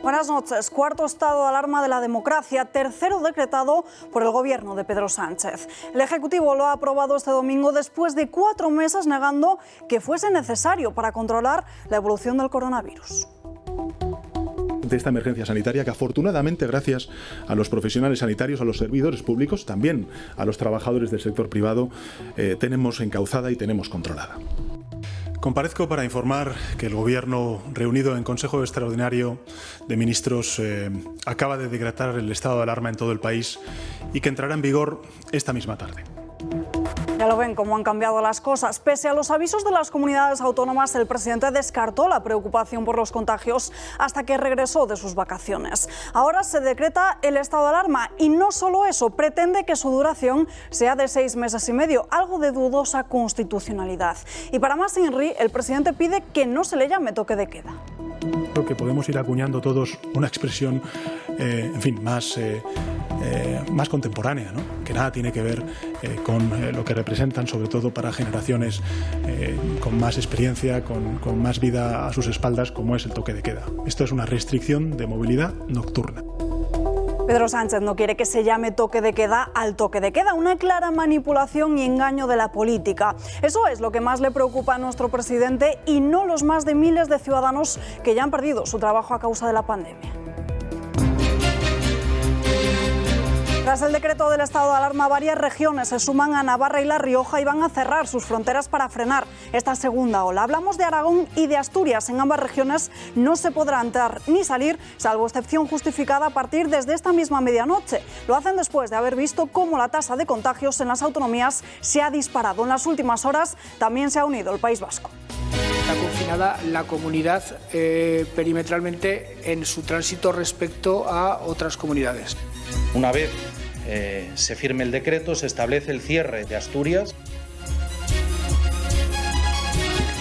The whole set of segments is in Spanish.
Buenas noches. Cuarto estado de alarma de la democracia, tercero decretado por el gobierno de Pedro Sánchez. El Ejecutivo lo ha aprobado este domingo después de 4 meses negando que fuese necesario para controlar la evolución del coronavirus. De esta emergencia sanitaria que afortunadamente, gracias a los profesionales sanitarios, a los servidores públicos, también a los trabajadores del sector privado, tenemos encauzada y tenemos controlada. Comparezco para informar que el Gobierno, reunido en Consejo Extraordinario de Ministros, acaba de decretar el estado de alarma en todo el país y que entrará en vigor esta misma tarde. Ya lo ven cómo han cambiado las cosas. Pese a los avisos de las comunidades autónomas, el presidente descartó la preocupación por los contagios hasta que regresó de sus vacaciones. Ahora se decreta el estado de alarma y no solo eso, pretende que su duración sea de 6 meses y medio, algo de dudosa constitucionalidad. Y para más INRI, el presidente pide que no se le llame toque de queda. Creo que podemos ir acuñando todos una expresión, más contemporánea, ¿no? Que nada tiene que ver con lo que representan, sobre todo para generaciones con más experiencia, con más vida a sus espaldas, como es el toque de queda. Esto es una restricción de movilidad nocturna. Pedro Sánchez no quiere que se llame toque de queda al toque de queda, una clara manipulación y engaño de la política. Eso es lo que más le preocupa a nuestro presidente y no los más de miles de ciudadanos que ya han perdido su trabajo a causa de la pandemia. Tras el decreto del estado de alarma, varias regiones se suman a Navarra y La Rioja y van a cerrar sus fronteras para frenar esta segunda ola. Hablamos de Aragón y de Asturias. En ambas regiones no se podrá entrar ni salir, salvo excepción justificada a partir desde esta misma medianoche. Lo hacen después de haber visto cómo la tasa de contagios en las autonomías se ha disparado. En las últimas horas también se ha unido el País Vasco. Está confinada la comunidad perimetralmente en su tránsito respecto a otras comunidades. Una vez se firme el decreto, se establece el cierre de Asturias.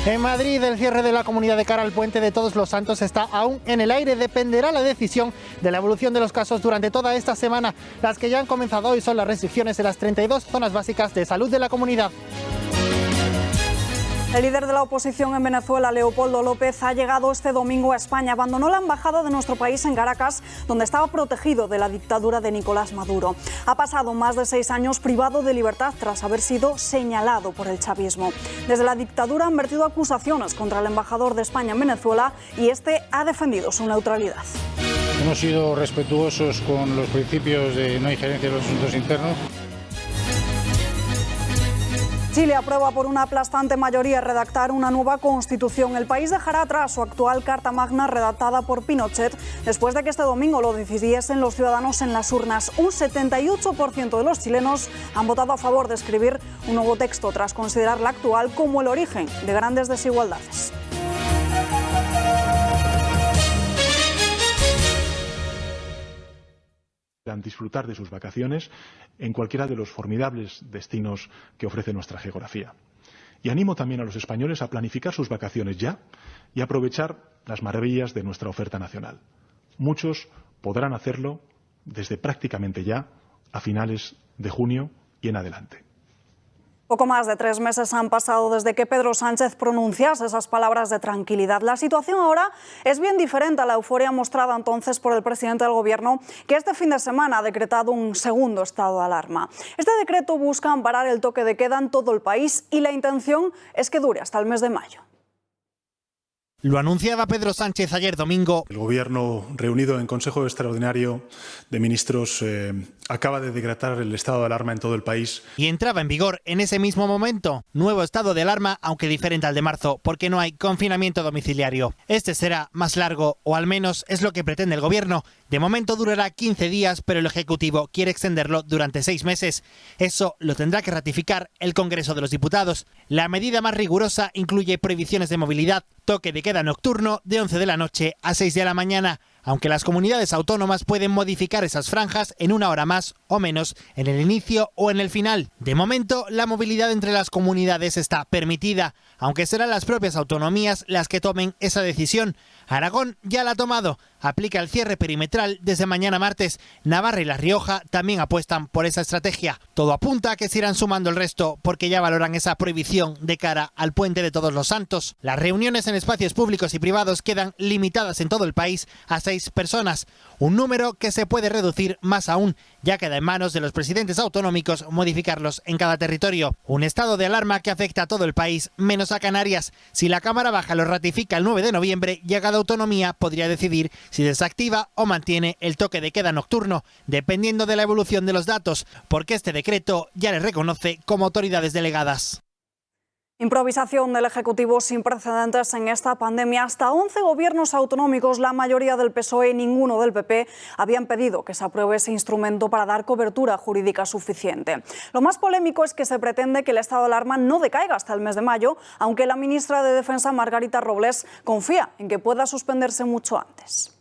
En Madrid, el cierre de la comunidad de cara al puente de Todos los Santos está aún en el aire. Dependerá la decisión de la evolución de los casos durante toda esta semana. Las que ya han comenzado hoy son las restricciones en las 32 zonas básicas de salud de la comunidad. El líder de la oposición en Venezuela, Leopoldo López, ha llegado este domingo a España. Abandonó la embajada de nuestro país en Caracas, donde estaba protegido de la dictadura de Nicolás Maduro. Ha pasado más de 6 años privado de libertad tras haber sido señalado por el chavismo. Desde la dictadura han vertido acusaciones contra el embajador de España en Venezuela y este ha defendido su neutralidad. Hemos sido respetuosos con los principios de no injerencia en los asuntos internos. Chile aprueba por una aplastante mayoría redactar una nueva constitución. El país dejará atrás su actual Carta Magna redactada por Pinochet después de que este domingo lo decidiesen los ciudadanos en las urnas. Un 78% de los chilenos han votado a favor de escribir un nuevo texto tras considerar la actual como el origen de grandes desigualdades. Disfrutar de sus vacaciones en cualquiera de los formidables destinos que ofrece nuestra geografía. Y animo también a los españoles a planificar sus vacaciones ya y aprovechar las maravillas de nuestra oferta nacional. Muchos podrán hacerlo desde prácticamente ya a finales de junio y en adelante. Poco más de 3 meses han pasado desde que Pedro Sánchez pronunciase esas palabras de tranquilidad. La situación ahora es bien diferente a la euforia mostrada entonces por el presidente del Gobierno, que este fin de semana ha decretado un segundo estado de alarma. Este decreto busca amparar el toque de queda en todo el país y la intención es que dure hasta el mes de mayo. Lo anunciaba Pedro Sánchez ayer domingo. El Gobierno, reunido en Consejo Extraordinario de Ministros, acaba de decretar el estado de alarma en todo el país. Y entraba en vigor en ese mismo momento. Nuevo estado de alarma, aunque diferente al de marzo, porque no hay confinamiento domiciliario. Este será más largo, o al menos es lo que pretende el Gobierno. De momento durará 15 días, pero el Ejecutivo quiere extenderlo durante 6 meses. Eso lo tendrá que ratificar el Congreso de los Diputados. La medida más rigurosa incluye prohibiciones de movilidad, toque de queda nocturno de 11 de la noche a 6 de la mañana, aunque las comunidades autónomas pueden modificar esas franjas en una hora más o menos en el inicio o en el final. De momento, la movilidad entre las comunidades está permitida, aunque serán las propias autonomías las que tomen esa decisión. Aragón ya la ha tomado, aplica el cierre perimetral desde mañana martes. Navarra y La Rioja también apuestan por esa estrategia. Todo apunta a que se irán sumando el resto porque ya valoran esa prohibición de cara al Puente de Todos los Santos. Las reuniones en espacios públicos y privados quedan limitadas en todo el país a 6 personas, un número que se puede reducir más aún. Ya queda en manos de los presidentes autonómicos modificarlos en cada territorio. Un estado de alarma que afecta a todo el país, menos a Canarias. Si la Cámara Baja lo ratifica el 9 de noviembre, ya cada autonomía podría decidir si desactiva o mantiene el toque de queda nocturno, dependiendo de la evolución de los datos, porque este decreto ya les reconoce como autoridades delegadas. Improvisación del Ejecutivo sin precedentes en esta pandemia. Hasta 11 gobiernos autonómicos, la mayoría del PSOE y ninguno del PP, habían pedido que se apruebe ese instrumento para dar cobertura jurídica suficiente. Lo más polémico es que se pretende que el estado de alarma no decaiga hasta el mes de mayo, aunque la ministra de Defensa, Margarita Robles, confía en que pueda suspenderse mucho antes.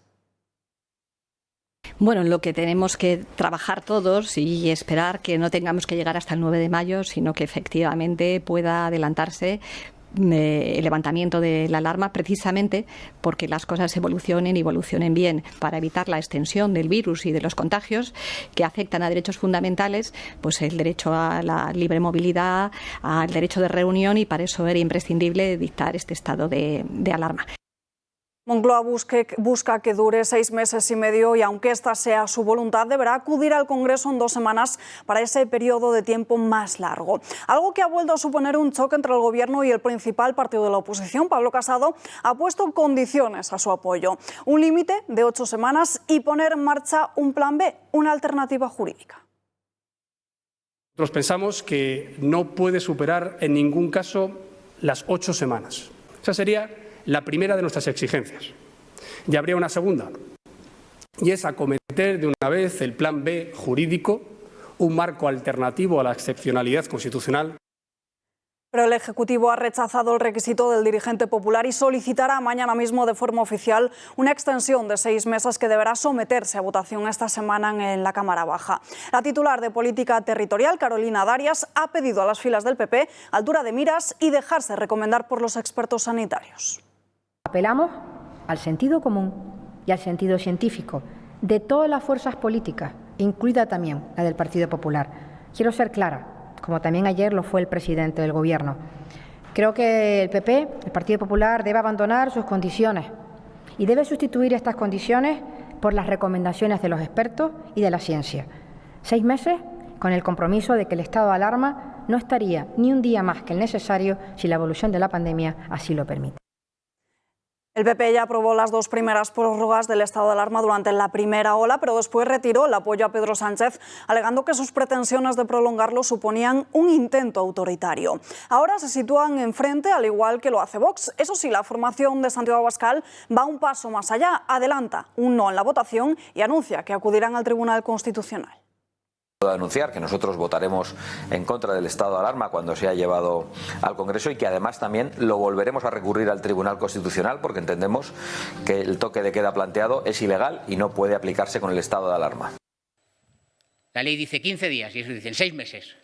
Bueno, lo que tenemos que trabajar todos y esperar que no tengamos que llegar hasta el 9 de mayo, sino que efectivamente pueda adelantarse el levantamiento de la alarma, precisamente porque las cosas evolucionen bien, para evitar la extensión del virus y de los contagios que afectan a derechos fundamentales, pues el derecho a la libre movilidad, al derecho de reunión, y para eso era imprescindible dictar este estado de alarma. Moncloa busca que dure 6 meses y medio y, aunque esta sea su voluntad, deberá acudir al Congreso en 2 semanas para ese periodo de tiempo más largo. Algo que ha vuelto a suponer un choque entre el Gobierno y el principal partido de la oposición. Pablo Casado ha puesto condiciones a su apoyo: un límite de 8 semanas y poner en marcha un plan B, una alternativa jurídica. Nosotros pensamos que no puede superar en ningún caso las 8 semanas. Esa sería la primera de nuestras exigencias. Y habría una segunda, y es acometer de una vez el plan B jurídico, un marco alternativo a la excepcionalidad constitucional. Pero el Ejecutivo ha rechazado el requisito del dirigente popular y solicitará mañana mismo de forma oficial una extensión de 6 meses que deberá someterse a votación esta semana en la Cámara Baja. La titular de Política Territorial, Carolina Darias, ha pedido a las filas del PP altura de miras y dejarse recomendar por los expertos sanitarios. Apelamos al sentido común y al sentido científico de todas las fuerzas políticas, incluida también la del Partido Popular. Quiero ser clara, como también ayer lo fue el presidente del Gobierno. Creo que el PP, el Partido Popular, debe abandonar sus condiciones y debe sustituir estas condiciones por las recomendaciones de los expertos y de la ciencia. 6 meses con el compromiso de que el estado de alarma no estaría ni un día más que el necesario si la evolución de la pandemia así lo permite. El PP ya aprobó las 2 primeras prórrogas del estado de alarma durante la primera ola, pero después retiró el apoyo a Pedro Sánchez, alegando que sus pretensiones de prolongarlo suponían un intento autoritario. Ahora se sitúan enfrente, al igual que lo hace Vox. Eso sí, la formación de Santiago Abascal va un paso más allá, adelanta un no en la votación y anuncia que acudirán al Tribunal Constitucional. Puedo anunciar que nosotros votaremos en contra del estado de alarma cuando sea llevado al Congreso y que además también lo volveremos a recurrir al Tribunal Constitucional porque entendemos que el toque de queda planteado es ilegal y no puede aplicarse con el estado de alarma. La ley dice 15 días y ellos dicen 6 meses.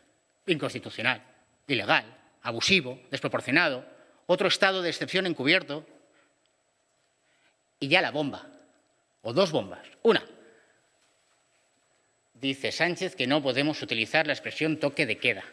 Inconstitucional, ilegal, abusivo, desproporcionado, otro estado de excepción encubierto. Y ya la bomba, o 2 bombas. Una. Dice Sánchez que no podemos utilizar la expresión toque de queda.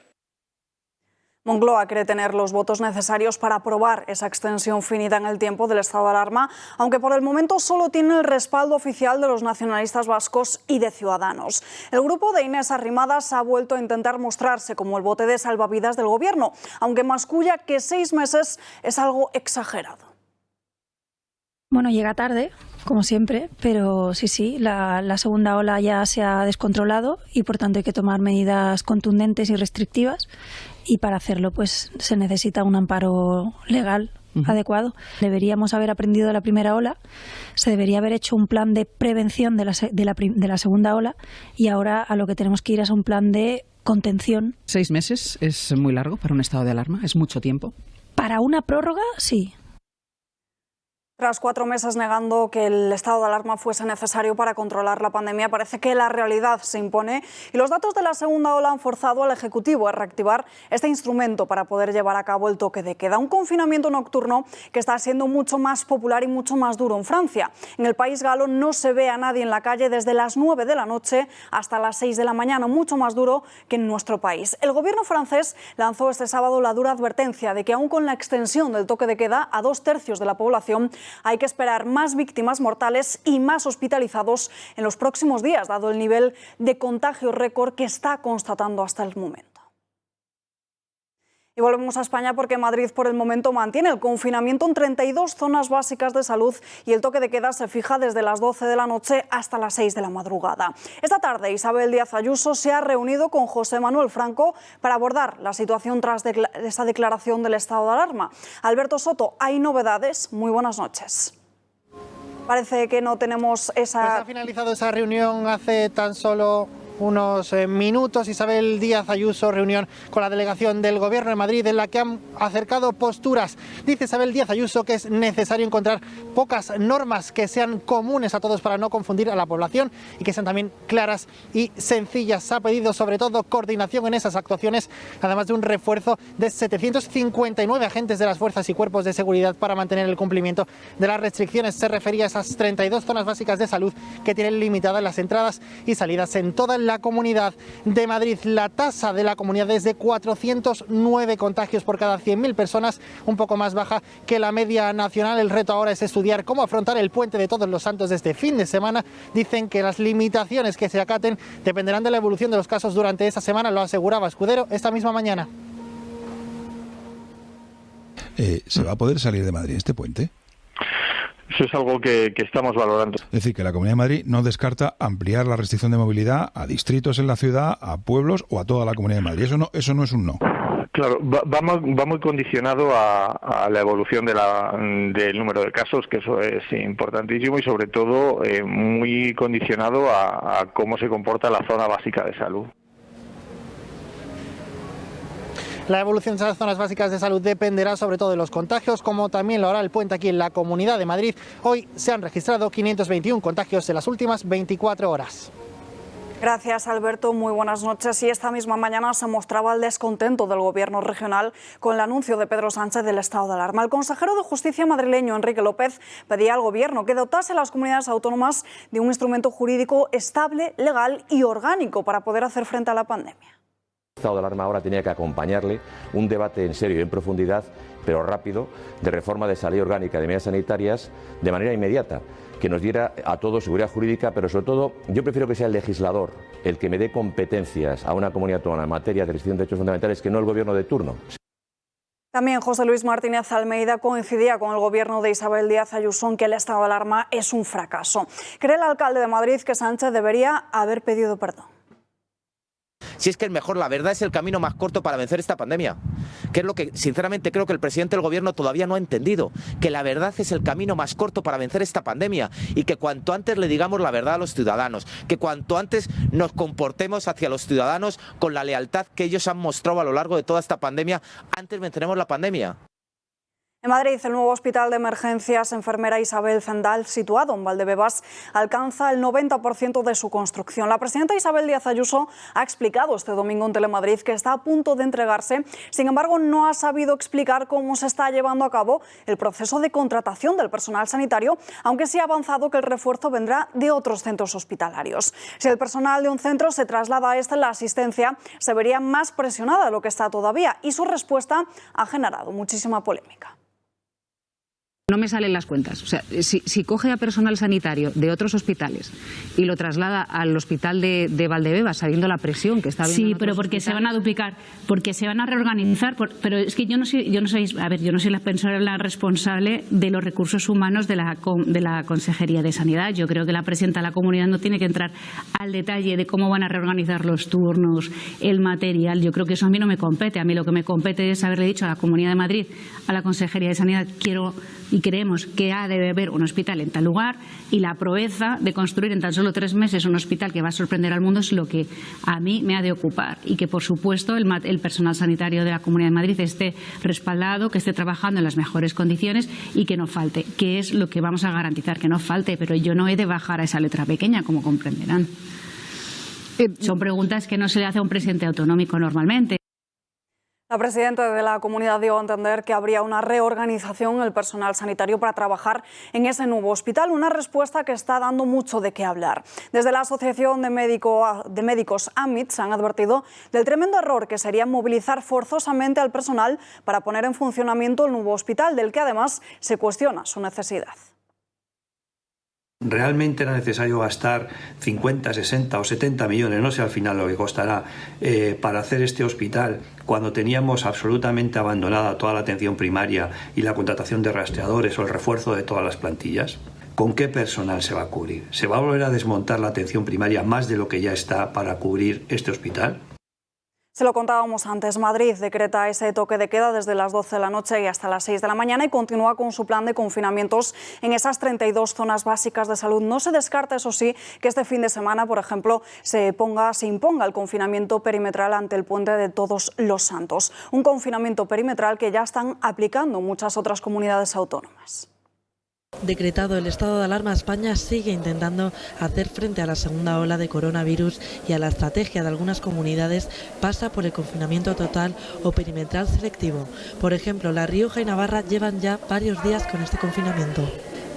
Moncloa cree tener los votos necesarios para aprobar esa extensión finita en el tiempo del estado de alarma, aunque por el momento solo tiene el respaldo oficial de los nacionalistas vascos y de Ciudadanos. El grupo de Inés Arrimadas ha vuelto a intentar mostrarse como el bote de salvavidas del Gobierno, aunque masculla que 6 meses es algo exagerado. Bueno, llega tarde, como siempre, pero sí, la segunda ola ya se ha descontrolado y por tanto hay que tomar medidas contundentes y restrictivas, y para hacerlo pues se necesita un amparo legal adecuado. Deberíamos haber aprendido de la primera ola, se debería haber hecho un plan de prevención de la segunda ola, y ahora a lo que tenemos que ir es a un plan de contención. 6 meses es muy largo para un estado de alarma, es mucho tiempo. Para una prórroga, sí. Tras 4 meses negando que el estado de alarma fuese necesario para controlar la pandemia, parece que la realidad se impone y los datos de la segunda ola han forzado al Ejecutivo a reactivar este instrumento para poder llevar a cabo el toque de queda. Un confinamiento nocturno que está siendo mucho más popular y mucho más duro en Francia. En el país galo no se ve a nadie en la calle desde las 9 de la noche hasta las 6 de la mañana, mucho más duro que en nuestro país. El gobierno francés lanzó este sábado la dura advertencia de que aún con la extensión del toque de queda a 2/3 de la población, hay que esperar más víctimas mortales y más hospitalizados en los próximos días, dado el nivel de contagio récord que está constatando hasta el momento. Y volvemos a España porque Madrid por el momento mantiene el confinamiento en 32 zonas básicas de salud y el toque de queda se fija desde las 12 de la noche hasta las 6 de la madrugada. Esta tarde Isabel Díaz Ayuso se ha reunido con José Manuel Franco para abordar la situación tras esa declaración del estado de alarma. Alberto Soto, hay novedades. Muy buenas noches. Parece que no tenemos esa... Pues ha finalizado esa reunión hace tan solo unos minutos. Isabel Díaz Ayuso, reunión con la delegación del Gobierno de Madrid en la que han acercado posturas. Dice Isabel Díaz Ayuso que es necesario encontrar pocas normas que sean comunes a todos para no confundir a la población y que sean también claras y sencillas. Se ha pedido sobre todo coordinación en esas actuaciones, además de un refuerzo de 759 agentes de las fuerzas y cuerpos de seguridad para mantener el cumplimiento de las restricciones. Se refería a esas 32 zonas básicas de salud que tienen limitadas las entradas y salidas en toda la Comunidad de Madrid. La tasa de la comunidad es de 409 contagios por cada 100.000 personas, un poco más baja que la media nacional. El reto ahora es estudiar cómo afrontar el puente de Todos los Santos de este fin de semana. Dicen que las limitaciones que se acaten dependerán de la evolución de los casos durante esta semana, lo aseguraba Escudero esta misma mañana. ¿Se va a poder salir de Madrid este puente? Eso es algo que estamos valorando. Es decir, que la Comunidad de Madrid no descarta ampliar la restricción de movilidad a distritos en la ciudad, a pueblos o a toda la Comunidad de Madrid. Eso no es un no. Claro, va muy condicionado a la evolución del número de casos, que eso es importantísimo, y sobre todo muy condicionado a cómo se comporta la zona básica de salud. La evolución de las zonas básicas de salud dependerá sobre todo de los contagios, como también lo hará el puente aquí en la Comunidad de Madrid. Hoy se han registrado 521 contagios en las últimas 24 horas. Gracias, Alberto. Muy buenas noches. Y esta misma mañana se mostraba el descontento del Gobierno regional con el anuncio de Pedro Sánchez del estado de alarma. El consejero de Justicia madrileño, Enrique López, pedía al Gobierno que dotase a las comunidades autónomas de un instrumento jurídico estable, legal y orgánico para poder hacer frente a la pandemia. El estado de alarma ahora tenía que acompañarle un debate en serio y en profundidad, pero rápido, de reforma de esa ley orgánica de medidas sanitarias de manera inmediata, que nos diera a todos seguridad jurídica, pero sobre todo yo prefiero que sea el legislador el que me dé competencias a una comunidad autónoma en materia de restricción de derechos fundamentales, que no el gobierno de turno. También José Luis Martínez Almeida coincidía con el gobierno de Isabel Díaz Ayuso en que el estado de alarma es un fracaso. Cree el alcalde de Madrid que Sánchez debería haber pedido perdón. Si es que la verdad es el camino más corto para vencer esta pandemia, que es lo que sinceramente creo que el presidente del gobierno todavía no ha entendido, que la verdad es el camino más corto para vencer esta pandemia y que cuanto antes le digamos la verdad a los ciudadanos, que cuanto antes nos comportemos hacia los ciudadanos con la lealtad que ellos han mostrado a lo largo de toda esta pandemia, antes venceremos la pandemia. En Madrid, el nuevo hospital de emergencias enfermera Isabel Zendal, situado en Valdebebas, alcanza el 90% de su construcción. La presidenta Isabel Díaz Ayuso ha explicado este domingo en Telemadrid que está a punto de entregarse. Sin embargo, no ha sabido explicar cómo se está llevando a cabo el proceso de contratación del personal sanitario, aunque sí ha avanzado que el refuerzo vendrá de otros centros hospitalarios. Si el personal de un centro se traslada a este, la asistencia se vería más presionada de lo que está todavía, y su respuesta ha generado muchísima polémica. No me salen las cuentas. O sea, si coge a personal sanitario de otros hospitales y lo traslada al hospital de Valdebebas, sabiendo la presión que está habiendo. Sí, pero porque se van a duplicar, porque se van a reorganizar. Pero es que yo no soy la persona responsable de los recursos humanos de la Consejería de Sanidad. Yo creo que la presidenta de la Comunidad no tiene que entrar al detalle de cómo van a reorganizar los turnos, el material. Yo creo que eso a mí no me compete. A mí lo que me compete es haberle dicho a la Comunidad de Madrid, a la Consejería de Sanidad, quiero y creemos que ha de haber un hospital en tal lugar, y la proeza de construir en tan solo 3 meses un hospital que va a sorprender al mundo es lo que a mí me ha de ocupar, y que por supuesto el personal sanitario de la Comunidad de Madrid esté respaldado, que esté trabajando en las mejores condiciones y que no falte, que es lo que vamos a garantizar, que no falte, pero yo no he de bajar a esa letra pequeña, como comprenderán. Son preguntas que no se le hace a un presidente autonómico normalmente. La presidenta de la comunidad dio a entender que habría una reorganización en el personal sanitario para trabajar en ese nuevo hospital, una respuesta que está dando mucho de qué hablar. Desde la Asociación de Médicos AMIT se han advertido del tremendo error que sería movilizar forzosamente al personal para poner en funcionamiento el nuevo hospital, del que además se cuestiona su necesidad. ¿Realmente era necesario gastar 50, 60 o 70 millones, no sé al final lo que costará, para hacer este hospital cuando teníamos absolutamente abandonada toda la atención primaria y la contratación de rastreadores o el refuerzo de todas las plantillas? ¿Con qué personal se va a cubrir? ¿Se va a volver a desmontar la atención primaria más de lo que ya está para cubrir este hospital? Se lo contábamos antes, Madrid decreta ese toque de queda desde las 12 de la noche y hasta las 6 de la mañana y continúa con su plan de confinamientos en esas 32 zonas básicas de salud. No se descarta, eso sí, que este fin de semana, por ejemplo, se imponga el confinamiento perimetral ante el puente de Todos los Santos. Un confinamiento perimetral que ya están aplicando muchas otras comunidades autónomas. Decretado el estado de alarma, España sigue intentando hacer frente a la segunda ola de coronavirus y a la estrategia de algunas comunidades pasa por el confinamiento total o perimetral selectivo. Por ejemplo, La Rioja y Navarra llevan ya varios días con este confinamiento.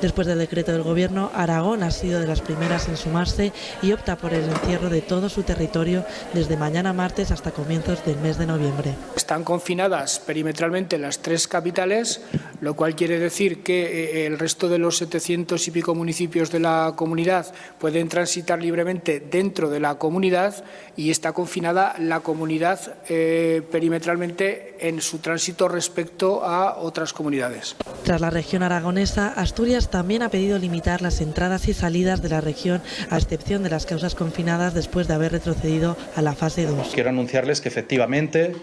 Después del decreto del Gobierno, Aragón ha sido de las primeras en sumarse y opta por el encierro de todo su territorio desde mañana martes hasta comienzos del mes de noviembre. Están confinadas perimetralmente las 3 capitales, lo cual quiere decir que el resto de los 700 y pico municipios de la comunidad pueden transitar libremente dentro de la comunidad, y está confinada la comunidad perimetralmente en su tránsito respecto a otras comunidades. Tras la región aragonesa, Asturias también ha pedido limitar las entradas y salidas de la región, a excepción de las causas confinadas después de haber retrocedido a la fase 2. Quiero anunciarles que efectivamente,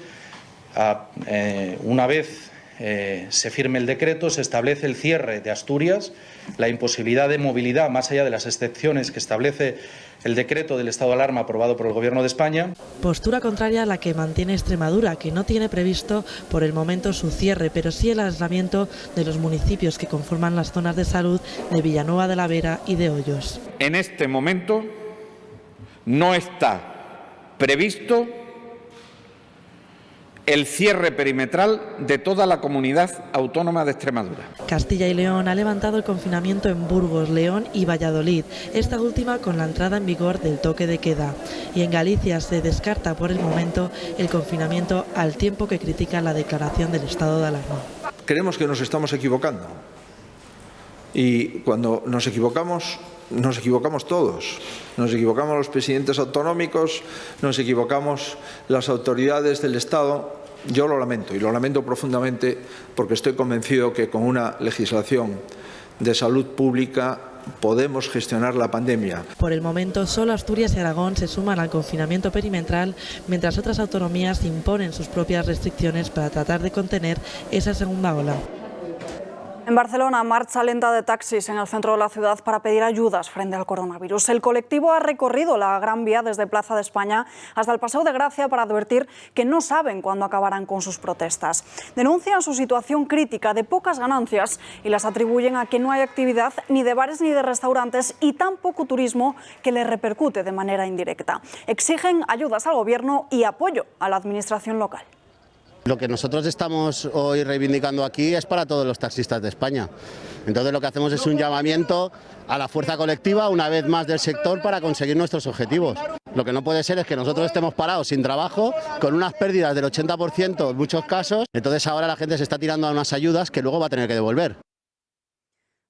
una vez se firme el decreto, se establece el cierre de Asturias, la imposibilidad de movilidad más allá de las excepciones que establece el decreto del estado de alarma aprobado por el Gobierno de España. Postura contraria a la que mantiene Extremadura, que no tiene previsto por el momento su cierre, pero sí el aislamiento de los municipios que conforman las zonas de salud de Villanueva de la Vera y de Hoyos. En este momento no está previsto el cierre perimetral de toda la comunidad autónoma de Extremadura. Castilla y León ha levantado el confinamiento en Burgos, León y Valladolid, esta última con la entrada en vigor del toque de queda. Y en Galicia se descarta por el momento el confinamiento, al tiempo que critica la declaración del estado de alarma. Creemos que nos estamos equivocando, y cuando nos equivocamos todos. Nos equivocamos los presidentes autonómicos, nos equivocamos las autoridades del Estado. Yo lo lamento, y lo lamento profundamente, porque estoy convencido que con una legislación de salud pública podemos gestionar la pandemia. Por el momento, solo Asturias y Aragón se suman al confinamiento perimetral, mientras otras autonomías imponen sus propias restricciones para tratar de contener esa segunda ola. En Barcelona, marcha lenta de taxis en el centro de la ciudad para pedir ayudas frente al coronavirus. El colectivo ha recorrido la Gran Vía desde Plaza de España hasta el Paseo de Gracia para advertir que no saben cuándo acabarán con sus protestas. Denuncian su situación crítica de pocas ganancias y las atribuyen a que no hay actividad ni de bares ni de restaurantes y tan poco turismo que les repercute de manera indirecta. Exigen ayudas al Gobierno y apoyo a la administración local. Lo que nosotros estamos hoy reivindicando aquí es para todos los taxistas de España. Entonces lo que hacemos es un llamamiento a la fuerza colectiva, una vez más del sector, para conseguir nuestros objetivos. Lo que no puede ser es que nosotros estemos parados sin trabajo, con unas pérdidas del 80% en muchos casos. Entonces ahora la gente se está tirando a unas ayudas que luego va a tener que devolver.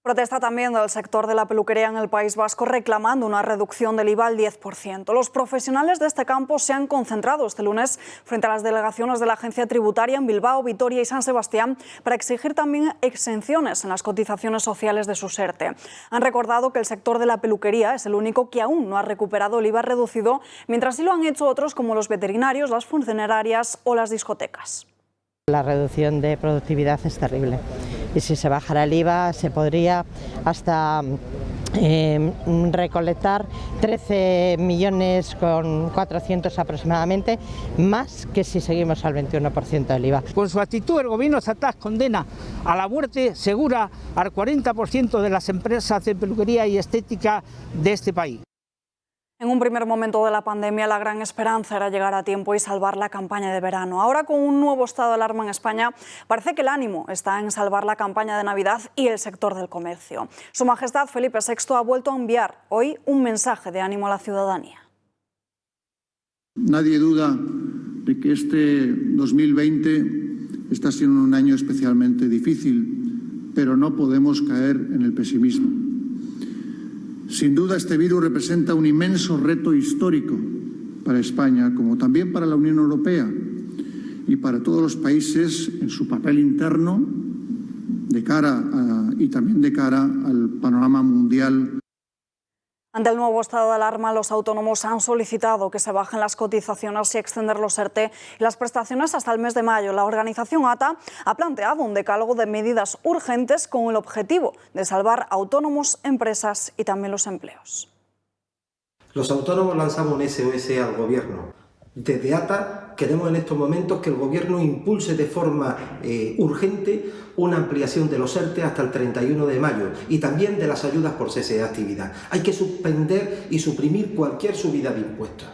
Protesta también del sector de la peluquería en el País Vasco, reclamando una reducción del IVA al 10%. Los profesionales de este campo se han concentrado este lunes frente a las delegaciones de la agencia tributaria en Bilbao, Vitoria y San Sebastián para exigir también exenciones en las cotizaciones sociales de sus ERTE. Han recordado que el sector de la peluquería es el único que aún no ha recuperado el IVA reducido, mientras sí lo han hecho otros como los veterinarios, las funerarias o las discotecas. La reducción de productividad es terrible. y si se bajara el IVA se podría hasta recolectar 13,4 millones aproximadamente, más que si seguimos al 21% del IVA. Con su actitud el Gobierno estatal condena a la muerte segura al 40% de las empresas de peluquería y estética de este país. En un primer momento de la pandemia, la gran esperanza era llegar a tiempo y salvar la campaña de verano. Ahora, con un nuevo estado de alarma en España, parece que el ánimo está en salvar la campaña de Navidad y el sector del comercio. Su Majestad Felipe VI ha vuelto a enviar hoy un mensaje de ánimo a la ciudadanía. Nadie duda de que este 2020 está siendo un año especialmente difícil, pero no podemos caer en el pesimismo. Sin duda, este virus representa un inmenso reto histórico para España, como también para la Unión Europea y para todos los países en su papel interno y también de cara al panorama mundial. Ante el nuevo estado de alarma, los autónomos han solicitado que se bajen las cotizaciones y extender los ERTE y las prestaciones hasta el mes de mayo. La organización ATA ha planteado un decálogo de medidas urgentes con el objetivo de salvar autónomos, empresas y también los empleos. Los autónomos lanzamos un SOS al Gobierno. Desde ATA queremos en estos momentos que el Gobierno impulse de forma urgente una ampliación de los ERTE hasta el 31 de mayo y también de las ayudas por cese de actividad. Hay que suspender y suprimir cualquier subida de impuestos.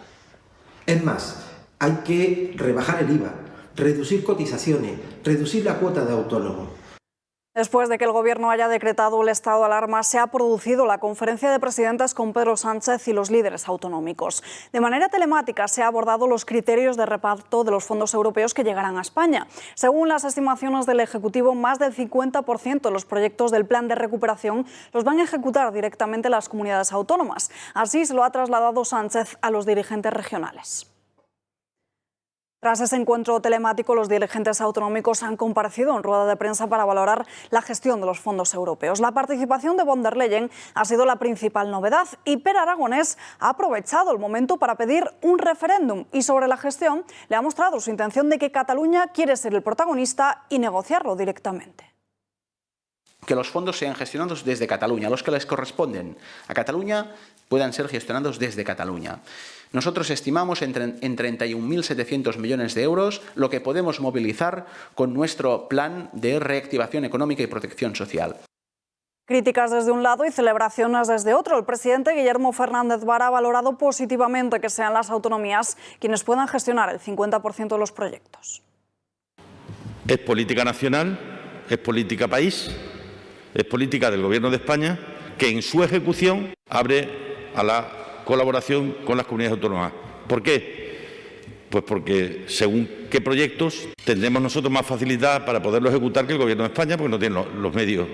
Es más, hay que rebajar el IVA, reducir cotizaciones, reducir la cuota de autónomos. Después de que el Gobierno haya decretado el estado de alarma, se ha producido la conferencia de presidentes con Pedro Sánchez y los líderes autonómicos. De manera telemática se ha abordado los criterios de reparto de los fondos europeos que llegarán a España. Según las estimaciones del Ejecutivo, más del 50% de los proyectos del plan de recuperación los van a ejecutar directamente las comunidades autónomas. Así se lo ha trasladado Sánchez a los dirigentes regionales. Tras ese encuentro telemático, los dirigentes autonómicos han comparecido en rueda de prensa para valorar la gestión de los fondos europeos. La participación de von der Leyen ha sido la principal novedad y Per Aragonés ha aprovechado el momento para pedir un referéndum y sobre la gestión le ha mostrado su intención de que Cataluña quiere ser el protagonista y negociarlo directamente. Que los fondos sean gestionados desde Cataluña, los que les corresponden a Cataluña puedan ser gestionados desde Cataluña. Nosotros estimamos en 31.700 millones de euros lo que podemos movilizar con nuestro plan de reactivación económica y protección social. Críticas desde un lado y celebraciones desde otro. El presidente Guillermo Fernández Vara ha valorado positivamente que sean las autonomías quienes puedan gestionar el 50% de los proyectos. Es política nacional, es política país, es política del Gobierno de España que en su ejecución abre a la colaboración con las comunidades autónomas. ¿Por qué? Pues porque según qué proyectos tendremos nosotros más facilidad para poderlo ejecutar que el Gobierno de España, porque no tiene los medios.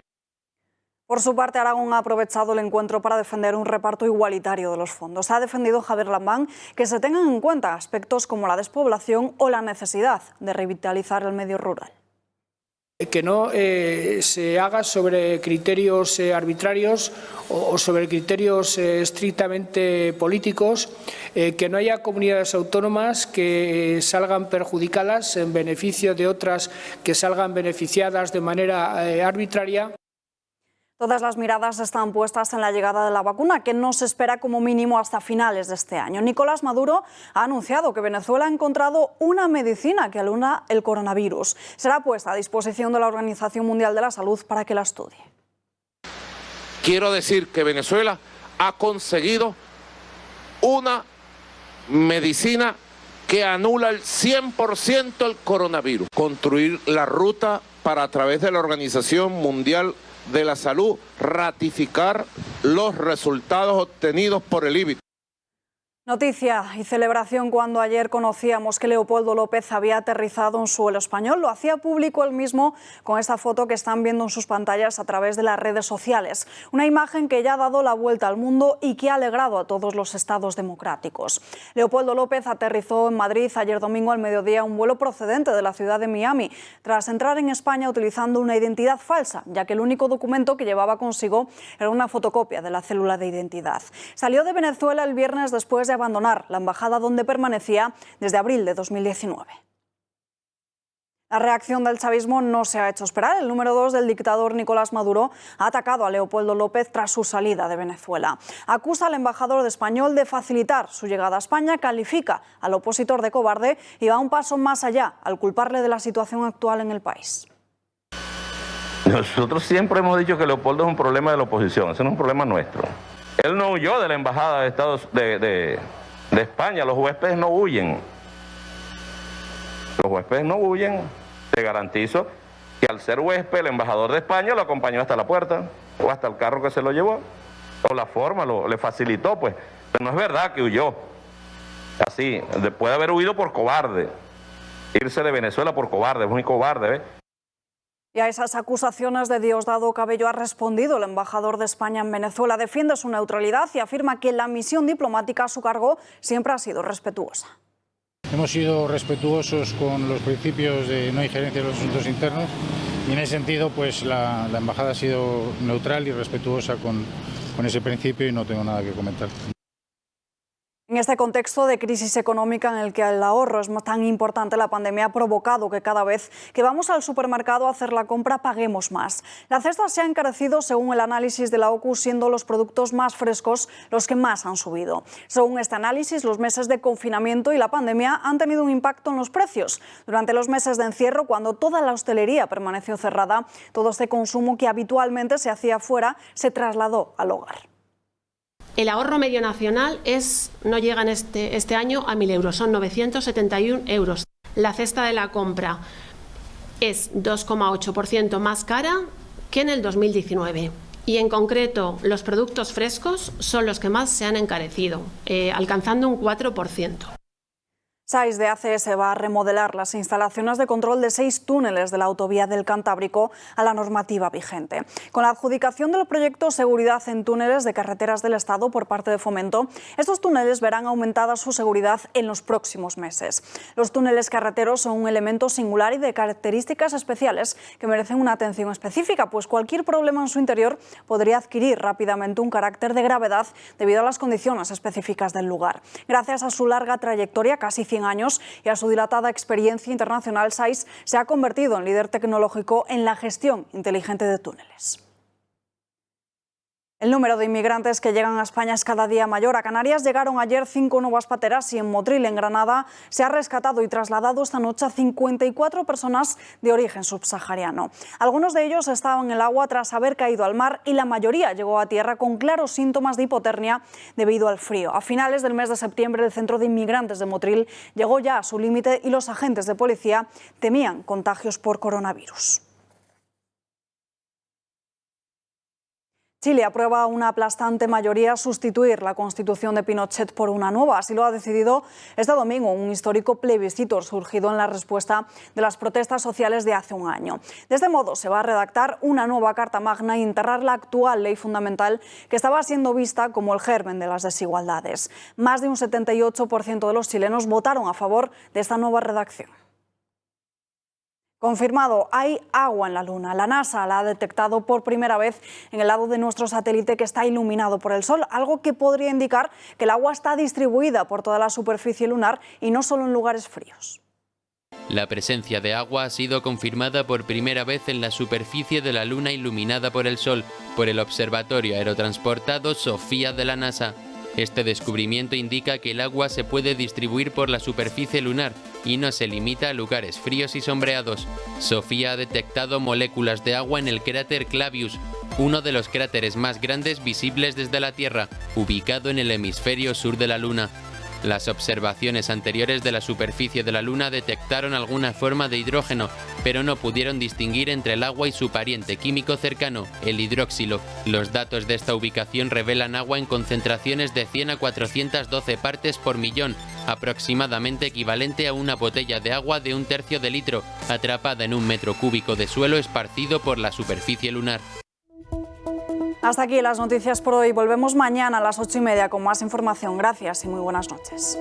Por su parte, Aragón ha aprovechado el encuentro para defender un reparto igualitario de los fondos. Ha defendido Javier Lambán que se tengan en cuenta aspectos como la despoblación o la necesidad de revitalizar el medio rural. Que no se haga sobre criterios arbitrarios o sobre criterios estrictamente políticos, que no haya comunidades autónomas que salgan perjudicadas en beneficio de otras que salgan beneficiadas de manera arbitraria. Todas las miradas están puestas en la llegada de la vacuna, que no se espera como mínimo hasta finales de este año. Nicolás Maduro ha anunciado que Venezuela ha encontrado una medicina que aluna el coronavirus. Será puesta a disposición de la Organización Mundial de la Salud para que la estudie. Quiero decir que Venezuela ha conseguido una medicina que anula el 100% el coronavirus. Construir la ruta para, a través de la Organización Mundial de la Salud, ratificar los resultados obtenidos por el IBIT. Noticia y celebración cuando ayer conocíamos que Leopoldo López había aterrizado en suelo español. Lo hacía público él mismo con esta foto que están viendo en sus pantallas a través de las redes sociales. Una imagen que ya ha dado la vuelta al mundo y que ha alegrado a todos los estados democráticos. Leopoldo López aterrizó en Madrid ayer domingo al mediodía un vuelo procedente de la ciudad de Miami, tras entrar en España utilizando una identidad falsa, ya que el único documento que llevaba consigo era una fotocopia de la célula de identidad. Salió de Venezuela el viernes después de abandonar la embajada donde permanecía desde abril de 2019. La reacción del chavismo no se ha hecho esperar. El número 2 del dictador Nicolás Maduro ha atacado a Leopoldo López tras su salida de Venezuela. Acusa al embajador español de facilitar su llegada a España, califica al opositor de cobarde y va un paso más allá al culparle de la situación actual en el país. Nosotros siempre hemos dicho que Leopoldo es un problema de la oposición, ese no es un problema nuestro. Él no huyó de la embajada de España, los huéspedes no huyen. Los huéspedes no huyen. Te garantizo que al ser huésped, el embajador de España lo acompañó hasta la puerta, o hasta el carro que se lo llevó, o la forma le facilitó, pues. Pero no es verdad que huyó. Así, puede haber huido por cobarde. Irse de Venezuela por cobarde, es muy cobarde, ¿ves? Y a esas acusaciones de Diosdado Cabello ha respondido el embajador de España en Venezuela. Defiende su neutralidad y afirma que la misión diplomática a su cargo siempre ha sido respetuosa. Hemos sido respetuosos con los principios de no injerencia en los asuntos internos y en ese sentido pues la embajada ha sido neutral y respetuosa con ese principio y no tengo nada que comentar. En este contexto de crisis económica en el que el ahorro es tan importante, la pandemia ha provocado que cada vez que vamos al supermercado a hacer la compra paguemos más. La cesta se ha encarecido según el análisis de la OCU, siendo los productos más frescos los que más han subido. Según este análisis, los meses de confinamiento y la pandemia han tenido un impacto en los precios. Durante los meses de encierro, cuando toda la hostelería permaneció cerrada, todo este consumo que habitualmente se hacía fuera se trasladó al hogar. El ahorro medio nacional no llega en este año a 1.000 euros, son 971 euros. La cesta de la compra es 2,8% más cara que en el 2019. Y en concreto, los productos frescos son los que más se han encarecido, alcanzando un 4%. SAIS de ACS va a remodelar las instalaciones de control de 6 túneles de la autovía del Cantábrico a la normativa vigente. Con la adjudicación del proyecto Seguridad en túneles de carreteras del Estado por parte de Fomento, estos túneles verán aumentada su seguridad en los próximos meses. Los túneles carreteros son un elemento singular y de características especiales que merecen una atención específica, pues cualquier problema en su interior podría adquirir rápidamente un carácter de gravedad debido a las condiciones específicas del lugar. Gracias a su larga trayectoria, casi 100 años, y a su dilatada experiencia internacional, SAIS se ha convertido en líder tecnológico en la gestión inteligente de túneles. El número de inmigrantes que llegan a España es cada día mayor. A Canarias llegaron ayer 5 nuevas pateras y en Motril, en Granada, se ha rescatado y trasladado esta noche a 54 personas de origen subsahariano. Algunos de ellos estaban en el agua tras haber caído al mar y la mayoría llegó a tierra con claros síntomas de hipotermia debido al frío. A finales del mes de septiembre, el centro de inmigrantes de Motril llegó ya a su límite y los agentes de policía temían contagios por coronavirus. Chile aprueba a una aplastante mayoría sustituir la Constitución de Pinochet por una nueva. Así lo ha decidido este domingo un histórico plebiscito surgido en la respuesta de las protestas sociales de hace un año. De este modo se va a redactar una nueva Carta Magna e enterrar la actual ley fundamental que estaba siendo vista como el germen de las desigualdades. Más de un 78% de los chilenos votaron a favor de esta nueva redacción. Confirmado, hay agua en la Luna. La NASA la ha detectado por primera vez en el lado de nuestro satélite que está iluminado por el Sol, algo que podría indicar que el agua está distribuida por toda la superficie lunar y no solo en lugares fríos. La presencia de agua ha sido confirmada por primera vez en la superficie de la Luna iluminada por el Sol, por el Observatorio Aerotransportado SOFIA de la NASA. Este descubrimiento indica que el agua se puede distribuir por la superficie lunar y no se limita a lugares fríos y sombreados. SOFIA ha detectado moléculas de agua en el cráter Clavius, uno de los cráteres más grandes visibles desde la Tierra, ubicado en el hemisferio sur de la Luna. Las observaciones anteriores de la superficie de la Luna detectaron alguna forma de hidrógeno, pero no pudieron distinguir entre el agua y su pariente químico cercano, el hidróxilo. Los datos de esta ubicación revelan agua en concentraciones de 100 a 412 partes por millón, aproximadamente equivalente a una botella de agua de 1/3 de litro, atrapada en 1 metro cúbico de suelo esparcido por la superficie lunar. Hasta aquí las noticias por hoy. Volvemos mañana a las 8:30 con más información. Gracias y muy buenas noches.